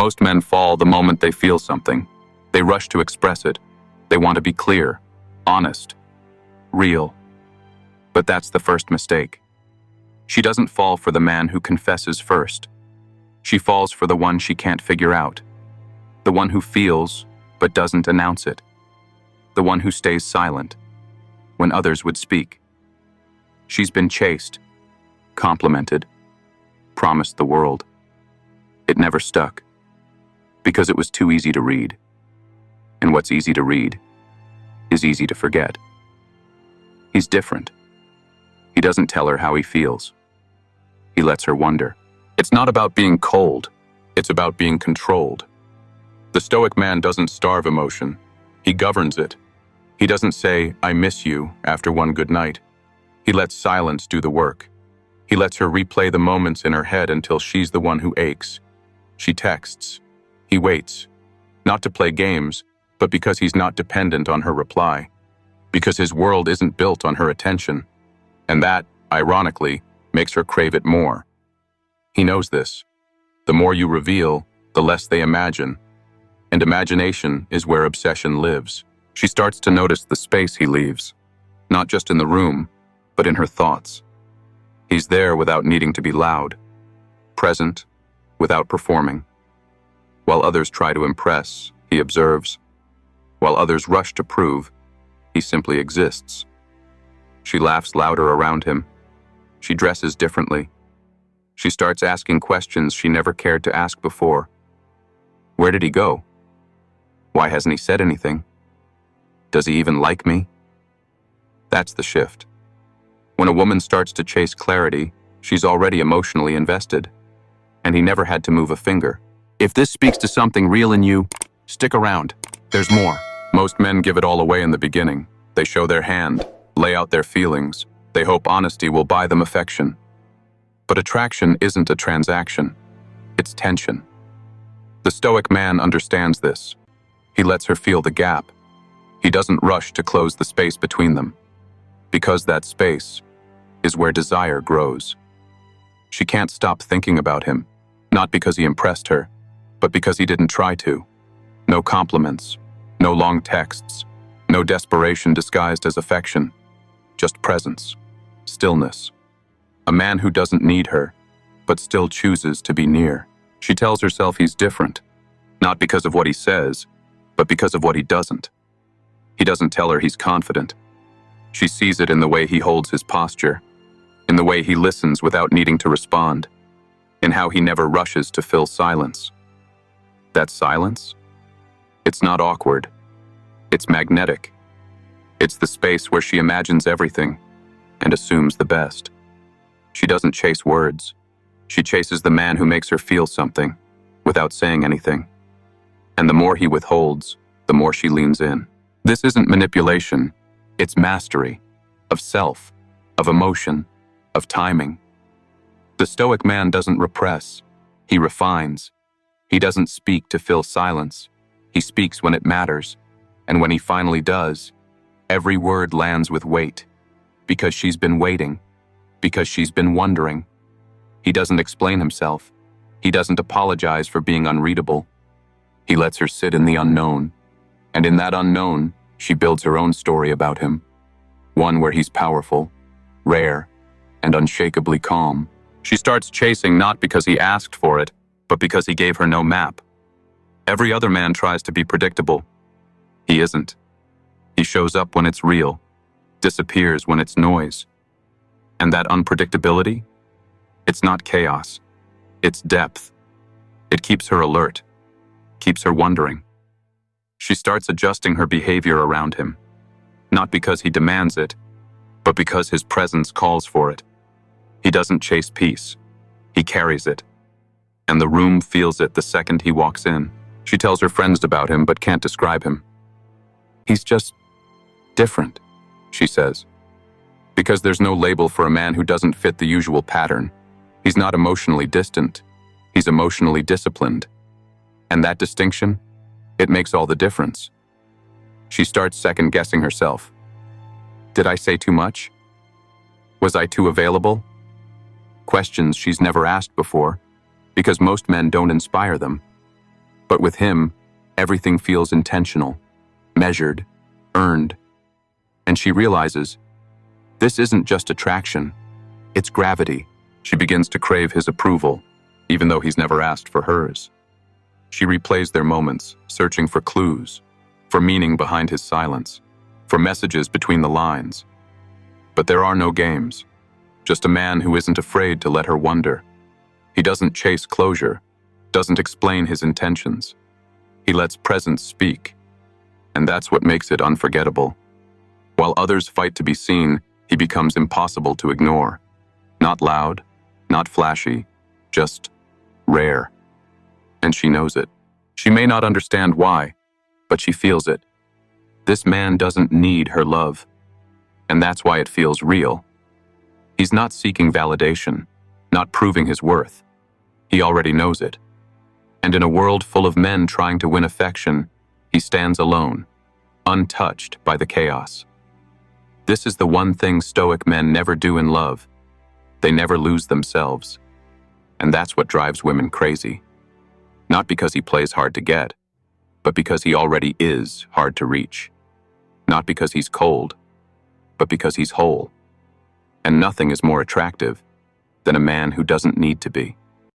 Most men fall the moment they feel something. They rush to express it. They want to be clear, honest, real. But that's the first mistake. She doesn't fall for the man who confesses first. She falls for the one she can't figure out. The one who feels, but doesn't announce it. The one who stays silent when others would speak. She's been chased, complimented, promised the world. It never stuck, because it was too easy to read. And what's easy to read is easy to forget. He's different. He doesn't tell her how he feels. He lets her wonder. It's not about being cold. It's about being controlled. The Stoic man doesn't starve emotion. He governs it. He doesn't say, "I miss you," after one good night. He lets silence do the work. He lets her replay the moments in her head until she's the one who aches. She texts. He waits. Not to play games, but because he's not dependent on her reply. Because his world isn't built on her attention. And that, ironically, makes her crave it more. He knows this. The more you reveal, the less they imagine. And imagination is where obsession lives. She starts to notice the space he leaves, not just in the room, but in her thoughts. He's there without needing to be loud, present without performing. While others try to impress, he observes. While others rush to prove, he simply exists. She laughs louder around him. She dresses differently. She starts asking questions she never cared to ask before. Where did he go? Why hasn't he said anything? Does he even like me? That's the shift. When a woman starts to chase clarity, she's already emotionally invested. And he never had to move a finger. If this speaks to something real in you, stick around. There's more. Most men give it all away in the beginning. They show their hand, lay out their feelings. They hope honesty will buy them affection. But attraction isn't a transaction. It's tension. The Stoic man understands this. He lets her feel the gap. He doesn't rush to close the space between them. Because that space is where desire grows. She can't stop thinking about him, not because he impressed her, but because he didn't try to. No compliments, no long texts, no desperation disguised as affection, just presence, stillness. A man who doesn't need her, but still chooses to be near. She tells herself he's different, not because of what he says, but because of what he doesn't. He doesn't tell her he's confident. She sees it in the way he holds his posture, in the way he listens without needing to respond, in how he never rushes to fill silence. That silence? It's not awkward. It's magnetic. It's the space where she imagines everything and assumes the best. She doesn't chase words. She chases the man who makes her feel something without saying anything. And the more he withholds, the more she leans in. This isn't manipulation. It's mastery of self, of emotion, of timing. The Stoic man doesn't repress. He refines. He doesn't speak to fill silence. He speaks when it matters. And when he finally does, every word lands with weight. Because she's been waiting. Because she's been wondering. He doesn't explain himself. He doesn't apologize for being unreadable. He lets her sit in the unknown. And in that unknown, she builds her own story about him. One where he's powerful, rare, and unshakably calm. She starts chasing not because he asked for it, but because he gave her no map. Every other man tries to be predictable. He isn't. He shows up when it's real, disappears when it's noise. And that unpredictability? It's not chaos. It's depth. It keeps her alert, keeps her wondering. She starts adjusting her behavior around him, not because he demands it, but because his presence calls for it. He doesn't chase peace. He carries it. And the room feels it the second he walks in. She tells her friends about him but can't describe him. He's just different, she says. Because there's no label for a man who doesn't fit the usual pattern. He's not emotionally distant. He's emotionally disciplined. And that distinction, it makes all the difference. She starts second-guessing herself. Did I say too much? Was I too available? Questions she's never asked before, because most men don't inspire them. But with him, everything feels intentional, measured, earned. And she realizes, this isn't just attraction, it's gravity. She begins to crave his approval, even though he's never asked for hers. She replays their moments, searching for clues, for meaning behind his silence, for messages between the lines. But there are no games, just a man who isn't afraid to let her wonder. He doesn't chase closure, doesn't explain his intentions. He lets presence speak, and that's what makes it unforgettable. While others fight to be seen, he becomes impossible to ignore. Not loud, not flashy, just rare. And she knows it. She may not understand why, but she feels it. This man doesn't need her love, and that's why it feels real. He's not seeking validation, not proving his worth. He already knows it. And in a world full of men trying to win affection, he stands alone, untouched by the chaos. This is the one thing Stoic men never do in love. They never lose themselves. And that's what drives women crazy. Not because he plays hard to get, but because he already is hard to reach. Not because he's cold, but because he's whole. And nothing is more attractive than a man who doesn't need to be.